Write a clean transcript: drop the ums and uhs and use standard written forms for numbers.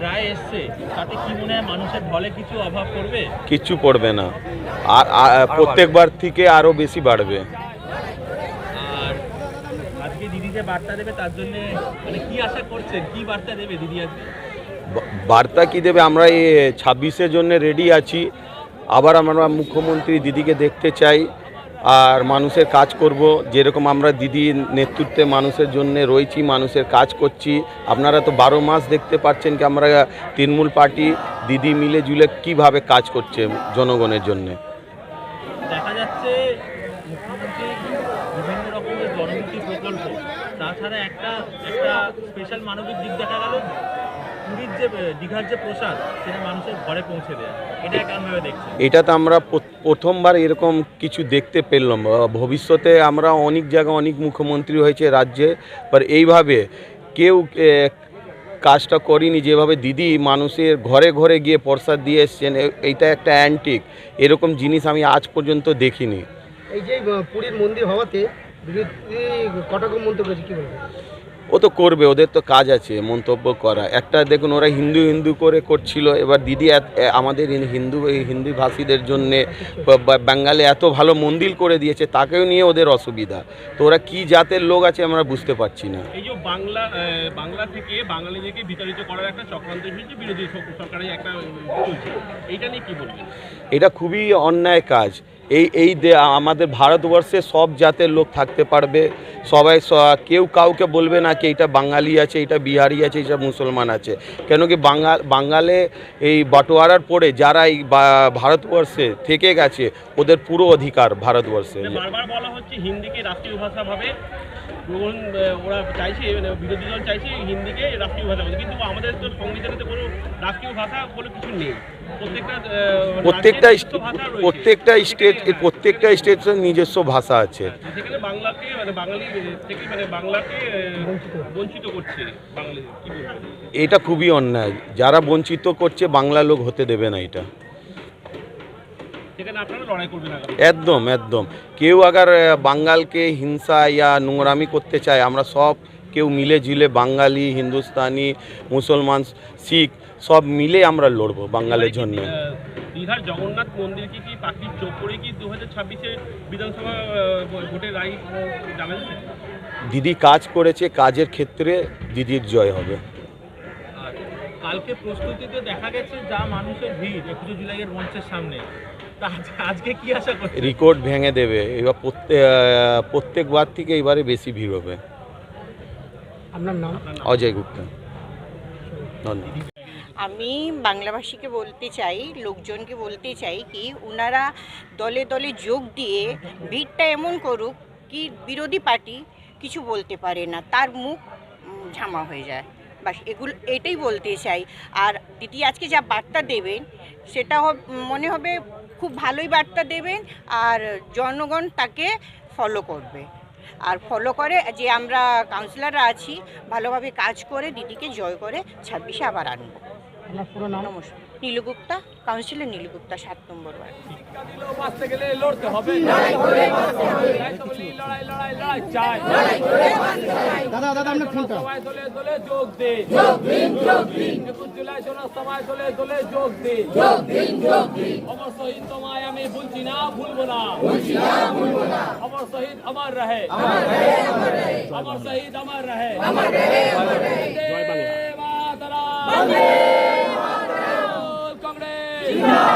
রায় এসছে তাতে কি মনে হয় মানুষের ঢলে কিছু অভাব পড়বে? কিচ্ছু পড়বে না, আর প্রত্যেকবার থেকে আরও বেশি বাড়বে। আর আজকে দিদি যে বার্তা দেবে তার জন্য মানে কি আশা করছেন, কি বার্তা দেবে দিদি আজকে? বার্তা কি দেবে, আমরা এই 26-এর জন্য রেডি আছি। আবার আমরা মুখ্যমন্ত্রী দিদিকে দেখতে চাই আর মানুষের কাজ করব, যেরকম আমরা দিদির নেতৃত্বে মানুষের জন্য রয়েছি, মানুষের কাজ করছি। আপনারা তো 12 মাস দেখতে পাচ্ছেন কি আমরা তৃণমূল পার্টি দিদি মিলে জুলে কিভাবে কাজ করছে জনগণের জন্য। দেখা যাচ্ছে মুখ্যমন্ত্রী বিভিন্ন রকমের জনমুখী প্রকল্প, তাছাড়া একটা স্পেশাল মানবিক দিক দেখা গেল পুরীর যে দীঘার যে প্রসাদ সেটা মানুষের ঘরে পৌঁছে দেয়, এটা কেমনভাবে দেখছেন? এটা তো আমরা প্রথমবার এরকম কিছু দেখতে পেলাম। ভবিষ্যতে আমরা অনেক জায়গায় অনেক মুখ্যমন্ত্রী হয়েছে রাজ্যে, পর এইভাবে কেউ কাজটা করিনি যেভাবে দিদি মানুষের ঘরে ঘরে গিয়ে প্রসাদ দিয়ে এসছেন। এইটা একটা অ্যান্টিক, এরকম জিনিস আমি আজ পর্যন্ত দেখিনি। এই যে পুরীর মন্দির হওয়াতে বিরোধী কটাক্ষ মন্তব্য করেছে, কি বলবেন? ও তো করবে, ওদের তো কাজ আছে মন্তব্য করা। একটা দেখুন, ওরা হিন্দু হিন্দু করে করছিল, এবার দিদি আমাদের হিন্দু ভাষীদের জন্যে বাঙালি এত ভালো মন্দির করে দিয়েছে, তাকেও নিয়ে ওদের অসুবিধা। তো ওরা কী জাতের লোক আছে আমরা বুঝতে পারছি না। এই যে বাংলা থেকে বাঙালিদেরকে বিতাড়িত করার একটা চক্রান্ত হয়েছে, বিরোধী সরকারের একটা চলছে, এইটা নিয়ে কি বলবেন? এটা খুবই অন্যায় কাজ। আমাদের ভারতবর্ষে সব জাতের লোক থাকতে পারবে, সবাই কেউ কাউকে বলবে না কি এটা বাঙালি আছে, এটা বিহারি আছে, এটা মুসলমান আছে। কেন কি বাঙালে এই বাটোয়ারার পরে যারা এই ভারতবর্ষে থেকে গেছে ওদের পুরো অধিকার ভারতবর্ষে। বারবার বলা হচ্ছে হিন্দিকে রাষ্ট্রীয় ভাষা ভাবে গ্রহণ, ওরা চাইছে, বিরোধী দল চাইছে হিন্দিকে রাষ্ট্রীয় ভাষা বলে, কিন্তু আমাদের তো সংবিধানে তো কোনো রাষ্ট্রীয় ভাষা বলে কিছু নেই। প্রত্যেকটা স্টেটের নিজস্ব ভাষা আছে। সেখানে বাংলাকে বাঙালি থেকে বাংলাকে বঞ্চিত করছে বাঙালি, কি বলবো? এটা খুবই অন্যায়, যারা বঞ্চিত করছে বাংলা লোক হতে দেবে না এটা। সেখানে আপনারা লড়াই করবেন? একদম একদম। কেউ আগার বাঙালকে হিংসা ইয়া নোংরামি করতে চায়, আমরা সব কেউ মিলে ঝিলে বাঙালি, হিন্দুস্তানি, মুসলমান, শিখ সব মিলে আমরা লড়বো বাঙালির জন্য। দীঘার জগন্নাথ মন্দির কি পাখির চোখ করে কি 2026-এ বিধানসভা ভোটের রায় জানা যাবে? দিদি কাজ করেছে, কাজের ক্ষেত্রে দিদির জয় হবে। কালকে প্রস্তুতিতে দেখা গেছে যা মানুষের ভিড় 21 জুলাইয়ের মঞ্চের সামনে, আজকে কি আশা করছেন? রেকর্ড ভেঙে দেবে এবার, প্রত্যেকবার থেকে এবারে বেশি ভিড় হবে। আপনার নাম? অজয় গুপ্তা। ধন্যবাদ। আমি বাংলাভাষীকে বলতে চাই, লোকজনকে বলতে চাই কি ওনারা দলে দলে যোগ দিয়ে ভিড়টা এমন করুক কি বিরোধী পার্টি কিছু বলতে পারে না, তার মুখ ঝামা হয়ে যায়। বাস এটাই বলতে চাই। আর দিদি আজকে যা বার্তা দেবেন সেটা মনে হবে খুব ভালোই বার্তা দেবেন, আর জনগণ তাকে ফলো করবে। আর ফলো করে যে আমরা কাউন্সিলররা আছি ভালোভাবে কাজ করে দিদিকে জয় করে 26-এ আবার আনবো। নমস্কার, নীলগুপ্তা, কাউন্সিলর নীলগুপ্তা, 7 নম্বর ওয়ার্ড। বাঁচতে গেলে লড়তে হবে, দাদা আপনার ফোনটা। দলে যোগ দে, 21 জুলাই জনসভায় দলে যোগ দে। অমর শহীদ তোমায় আমি ভুলছি না, ভুলবো না। অমর শহীদ অমর রহে, অমর শহীদ অমর রহে। জয় বাংলা। কংগ্রেস।